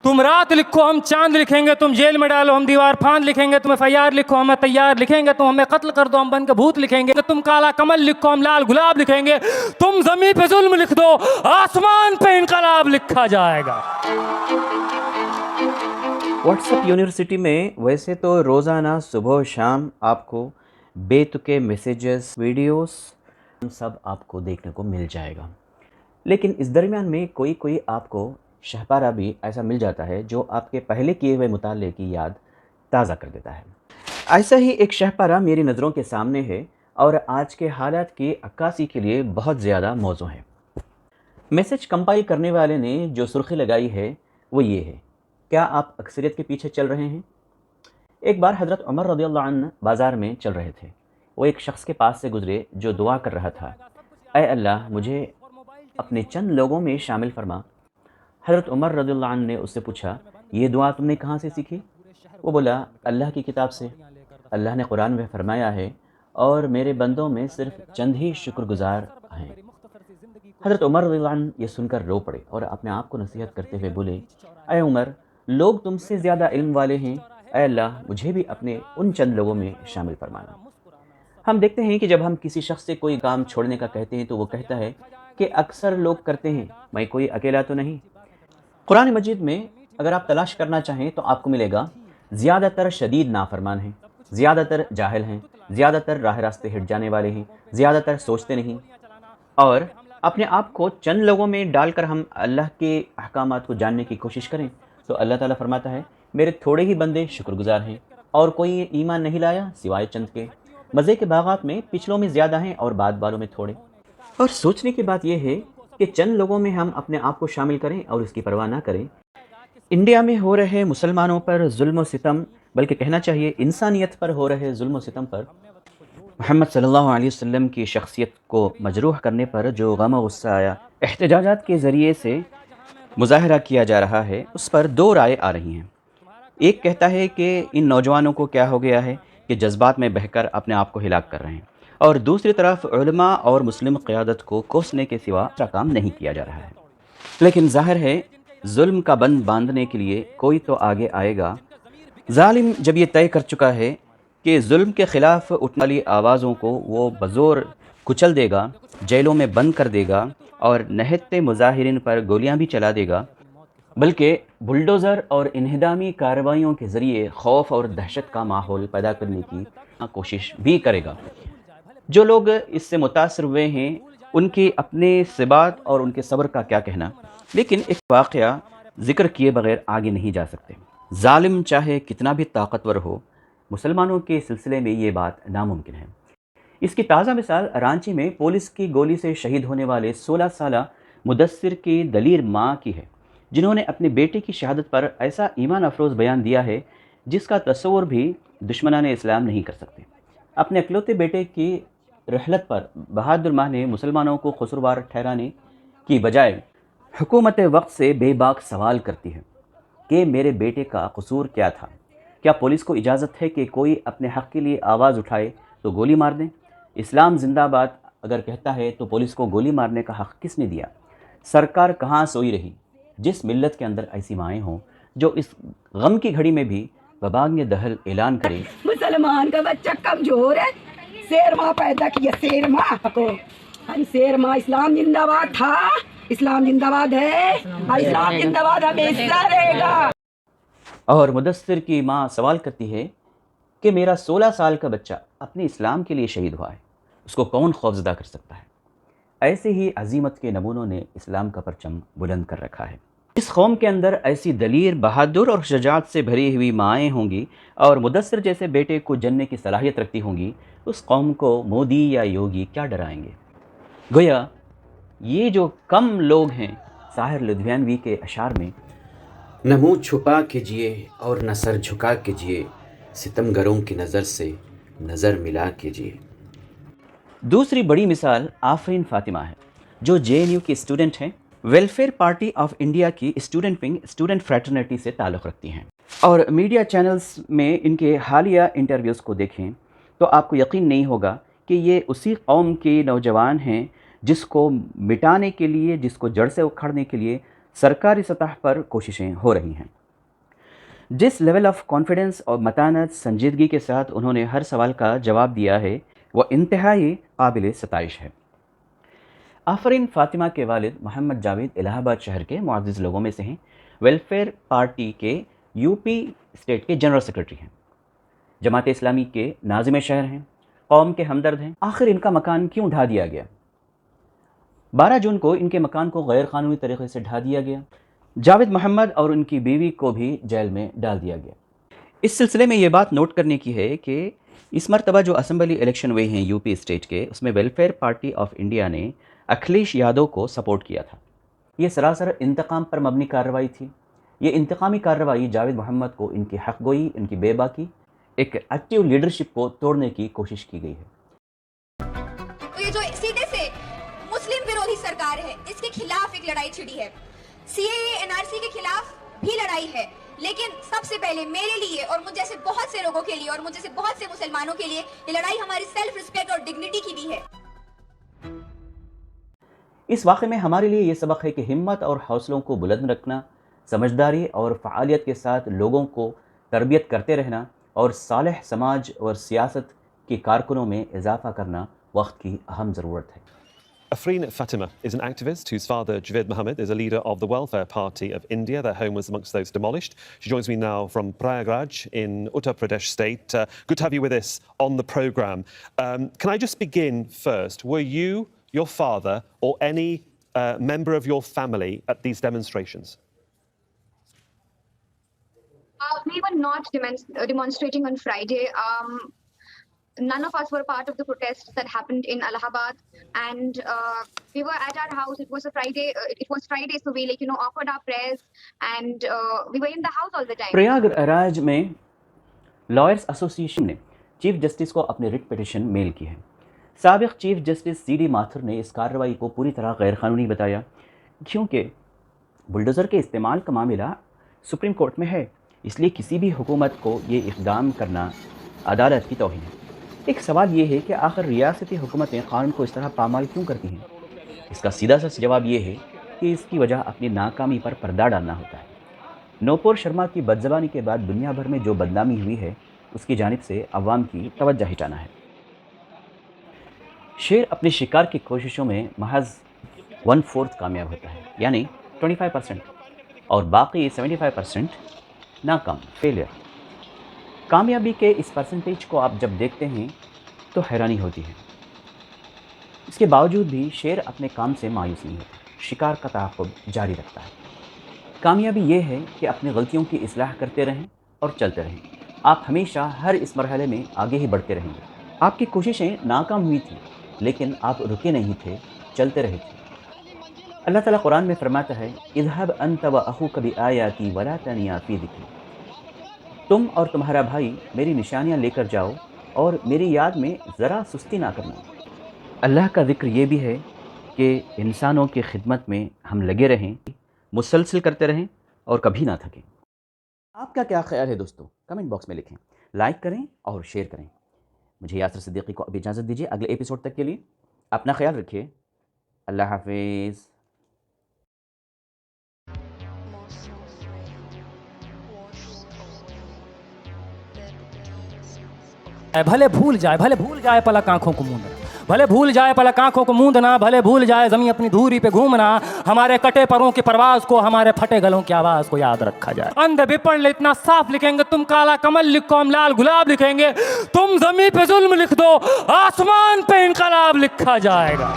तुम रात लिखो हम चांद लिखेंगे, तुम जेल में डालो हम दीवार फांद लिखेंगे, तुम FIR लिखो हमें तैयार लिखेंगे, तुम हमें कत्ल कर दो हम बन के भूत लिखेंगे, तुम काला कमल लिखो हम लाल गुलाब लिखेंगे, तुम ज़मीं पे जुल्म लिख दो आसमान पे इनकलाब लिखा जाएगा। व्हाट्सएप यूनिवर्सिटी में वैसे तो रोज़ाना सुबह शाम आपको बेतुके मैसेजेस, वीडियोस सब आपको देखने को मिल जाएगा, लेकिन इस दरमियान में कोई कोई आपको शहपारा भी ऐसा मिल जाता है जो आपके पहले किए हुए मुताले की याद ताज़ा कर देता है। ऐसा ही एक शहपारा मेरी नज़रों के सामने है और आज के हालात की अक्कासी के लिए बहुत ज़्यादा मौजू है। मैसेज कंपाइल करने वाले ने जो सुर्खी लगाई है वो ये है, क्या आप अक्सरियत के पीछे चल रहे हैं? एक बार हज़रत उमर रज़ियल्लाहु अन्हु बाज़ार में चल रहे थे। वो एक शख्स के पास से गुज़रे जो दुआ कर रहा था, ऐ अल्लाह मुझे अपने चंद लोगों में शामिल फरमा। हज़रत उमर रज़ियल्लाहु अन्हु ने उससे पूछा, ये दुआ तुमने कहाँ से सीखी? वो बोला, अल्लाह की किताब से। अल्लाह ने कुरान में फरमाया है, और मेरे बंदों में सिर्फ चंद ही शुक्रगुजार हैं। हज़रत उमर रज़ियल्लाहु अन्हु ये सुनकर रो पड़े और अपने आप को नसीहत करते हुए बोले, ऐ उमर, लोग तुमसे ज़्यादा इल्म वाले हैं, ऐ अल्लाह मुझे भी अपने उन चंद लोगों में शामिल फरमाना। हम देखते हैं कि जब हम किसी शख्स से कोई काम छोड़ने का कहते हैं तो वो कहता है कि अक्सर लोग करते हैं, मैं कोई अकेला तो नहीं। कुरान मजीद में अगर आप तलाश करना चाहें तो आपको मिलेगा, ज़्यादातर शदीद नाफरमान हैं, ज़्यादातर जाहिल हैं, ज़्यादातर राह रास्ते हट जाने वाले हैं, ज़्यादातर सोचते नहीं। और अपने आप को चंद लोगों में डालकर हम अल्लाह के अहकामात को जानने की कोशिश करें तो अल्लाह ताला फरमाता है, मेरे थोड़े ही बंदे शुक्रगुजार हैं और कोई ईमान नहीं लाया सिवाय चंद के। मज़े के बागात में पिछलों में ज़्यादा हैं और बाद वालों में थोड़े। और सोचने की बात यह है कि चंद लोगों में हम अपने आप को शामिल करें और इसकी परवाह ना करें। इंडिया में हो रहे मुसलमानों पर जुल्म व सितम, बल्कि कहना चाहिए इंसानियत पर हो रहे जुल्म व सितम पर मोहम्मद सल्लल्लाहु अलैहि वसल्लम की शख्सियत को मजरूह करने पर जो गम व गुस्सा आया, एहतजाजात के ज़रिए से मुज़ाहरा किया जा रहा है, उस पर दो राय आ रही हैं। एक कहता है कि इन नौजवानों को क्या हो गया है कि जज्बात में बहकर अपने आप को हिलाक कर रहे हैं, और दूसरी तरफ उलमा और मुस्लिम क़यादत को कोसने के सिवा दूसरा काम नहीं किया जा रहा है। लेकिन ज़ाहिर है जुल्म का बंद बांधने के लिए कोई तो आगे आएगा। जालिम जब ये तय कर चुका है कि जुल्म के ख़िलाफ़ उठने वाली आवाज़ों को वो बज़ोर कुचल देगा, जेलों में बंद कर देगा और नहत्ते मुज़ाहिरीन पर गोलियां भी चला देगा, बल्कि बुलडोज़र और इन्हिदामी कार्रवाइयों के ज़रिए खौफ और दहशत का माहौल पैदा करने की कोशिश भी करेगा। जो लोग इससे मुतासर हुए हैं उनकी अपने सिबात और उनके सब्र का क्या कहना, लेकिन एक वाक़या ज़िक्र किए बगैर आगे नहीं जा सकते। जालिम चाहे कितना भी ताकतवर हो, मुसलमानों के सिलसिले में ये बात नामुमकिन है। इसकी ताज़ा मिसाल रांची में पुलिस की गोली से शहीद होने वाले 16 साला मुदस्सिर की दलीर माँ की है, जिन्होंने अपने बेटे की शहादत पर ऐसा ईमान अफरोज़ बयान दिया है जिसका तस्वुर भी दुश्मनाने इस्लाम नहीं कर सकते। अपने अकलौते बेटे की रहलत पर बहादुर माँ ने मुसलमानों को कसूरवार ठहराने की बजाय हुकूमत वक्त से बेबाक सवाल करती है कि मेरे बेटे का कसूर क्या था? क्या पुलिस को इजाज़त है कि कोई अपने हक़ के लिए आवाज़ उठाए तो गोली मार दें? इस्लाम जिंदाबाद अगर कहता है तो पुलिस को गोली मारने का हक़ किसने दिया? सरकार कहाँ सोई रही जिस मिल्लत के अंदर ऐसी माएँ हों जो इस गम की घड़ी में भी बबांग दहल ऐलान करें, मुसलमान का बच्चा कमजोर है, शेर माँ पैदा किया, शेर माँ को, अरे शेर माँ, इस्लाम जिंदाबाद था, इस्लाम जिंदाबाद है, इस्लाम जिंदाबाद हमेशा रहेगा। और मुदस्सिर की माँ सवाल करती है कि मेरा 16 साल का बच्चा अपने इस्लाम के लिए शहीद हुआ है, उसको कौन खौफज़दा कर सकता है? ऐसे ही अजीमत के नमूनों ने इस्लाम का परचम बुलंद कर रखा है। इस कौम के अंदर ऐसी दलीर, बहादुर और शजाअत से भरी हुई माएँ होंगी और मुदस्सिर जैसे बेटे को जनने की सलाहियत रखती होंगी, उस कौम को मोदी या योगी क्या डराएंगे? गोया ये जो कम लोग हैं, साहिर लुधियानवी के अशार में, न मुँह छुपा के जिए और न सर झुका के जिए, सितमगरों की नज़र से नज़र मिला के जिए। दूसरी बड़ी मिसाल आफरीन फ़ातिमा है, जो JNU की स्टूडेंट हैं, वेलफेयर पार्टी ऑफ इंडिया की स्टूडेंट विंग स्टूडेंट फ्रेटर्निटी से ताल्लुक़ रखती हैं। और मीडिया चैनल्स में इनके हालिया इंटरव्यूज़ को देखें तो आपको यकीन नहीं होगा कि ये उसी कौम के नौजवान हैं जिसको मिटाने के लिए, जिसको जड़ से उखाड़ने के लिए सरकारी सतह पर कोशिशें हो रही हैं। जिस लेवल ऑफ कॉन्फिडेंस और मतानत संजीदगी के साथ उन्होंने हर सवाल का जवाब दिया है वह इंतहाई काबिल सताइश है। आफरीन फ़ातिमा के वालिद मोहम्मद जावेद इलाहाबाद शहर के मुअज़्ज़िज़ लोगों में से हैं। वेलफेयर पार्टी के यूपी स्टेट के जनरल सेक्रेटरी हैं। जमात इस्लामी के नाज़िम शहर हैं। कौम के हमदर्द हैं। आखिर इनका मकान क्यों ढा दिया गया? 12 जून को इनके मकान को गैर कानूनी तरीके से ढा दिया गया। जावेद मोहम्मद और उनकी बीवी को भी जेल में डाल दिया गया। इस सिलसिले में ये बात नोट करने की है कि इस मरतबा जो असम्बली इलेक्शन हुए हैं यूपी स्टेट के, उसमें वेलफेयर पार्टी ऑफ इंडिया ने अखिलेश यादव को सपोर्ट किया था। ये सरासर इंतकाम पर मबनी कार्रवाई थी। ये इंतकामी कार्रवाई जावेद मोहम्मद को इनकी हक़गोई, इनकी बेबाकी, एक एक्टिव लीडरशिप को तोड़ने की कोशिश की गई है। तो ये जो सीधे से मुस्लिम विरोधी सरकार है, इसके खिलाफ एक लड़ाई छिड़ी है। सीएए एनआरसी के खिलाफ भी लड़ाई है, लेकिन सबसे पहले मेरे लिए और मुझ जैसे बहुत से लोगों के लिए और मुझ जैसे बहुत से मुसलमानों के लिए ये लड़ाई हमारी सेल्फ रिस्पेक्ट और डिग्निटी की भी है। इस वाक़े में हमारे लिए ये सबक है कि हिम्मत और हौसलों को बुलंद रखना, समझदारी और फ़आलियत के साथ लोगों को तरबियत करते रहना और सालेह समाज और सियासत के कारकुनों में इजाफा करना वक्त की अहम ज़रूरत है। Afreen Fatima is an activist whose father, Javed Mohammed, is a leader of the Welfare Party of India. Their home was amongst those demolished. She joins me now from Prayagraj in Uttar Pradesh state. Good to have you with us on the programme. Can I just begin first? Were you, your father, or any member of your family at these demonstrations? We were not demonstrating on Friday. None of us were part of the protests that happened in Allahabad, and we were at our house. It was a Friday. It was Friday, so we offered our prayers, and we were in the house all the time. Prayagraj में lawyers association ने chief justice को अपनी writ petition mail की है। साबिक chief justice CD Mathur ने इस कार्रवाई को पूरी तरह गैर कानूनी बताया, क्योंकि बुलडोज़र के इस्तेमाल का मामला सुप्रीम कोर्ट में है, इसलिए किसी भी हुकूमत को ये इक़दाम करना अदालत की तौहीन है। एक सवाल ये है कि आखिर रियासती हुकूमतें कानून को इस तरह पामाल क्यों करती हैं? इसका सीधा सा जवाब ये है कि इसकी वजह अपनी नाकामी पर पर्दा डालना होता है। नूपुर शर्मा की बदज़बानी के बाद दुनिया भर में जो बदनामी हुई है, उसकी जानिब से अवाम की तवज्जो हटाना है। शेर अपने शिकार की कोशिशों में महज 1/4 कामयाब होता है, यानी 25%, और बाकी 75% नाकाम, फेलियर। कामयाबी के इस परसेंटेज को आप जब देखते हैं तो हैरानी होती है। इसके बावजूद भी शेर अपने काम से मायूस नहीं होता, शिकार का ताक़ुब जारी रखता है। कामयाबी ये है कि अपनी गलतियों की इस्लाह करते रहें और चलते रहें। आप हमेशा हर इस मरहले में आगे ही बढ़ते रहेंगे। आपकी कोशिशें नाकाम हुई थी, लेकिन आप रुके नहीं थे, चलते रहे थे। अल्लाह ताला कुरान में फरमाता है, इज़हब अंत व अखूक बिआयाती वला तनिया फी ज़िक्री। तुम और तुम्हारा भाई मेरी निशानियाँ लेकर जाओ और मेरी याद में ज़रा सुस्ती ना करना। अल्लाह का ज़िक्र ये भी है कि इंसानों की खिदमत में हम लगे रहें, मुसलसल करते रहें और कभी ना थकें। आपका क्या ख्याल है दोस्तों? कमेंट बॉक्स में लिखें, लाइक करें और शेयर करें। मुझे यासर सिद्दीकी को अब इजाज़त दीजिए। अगले एपिसोड तक के लिए अपना ख्याल रखिए। अल्लाह हाफिज़। भले भूल जाए पलक आंखों को मूंदना, भले भूल जाए पलक आंखों को मूंदना, भले भूल जाए ज़मीं अपनी धूरी पे घूमना, हमारे कटे परों की परवाज़ को, हमारे फटे गलों की आवाज़ को याद रखा जाए। अंधे भी पढ़ ले इतना साफ लिखेंगे, तुम काला कमल लिखो हम लाल गुलाब लिखेंगे, तुम ज़मीं पे जुल्म लिख दो आसमान पे इनकलाब लिखा जाएगा।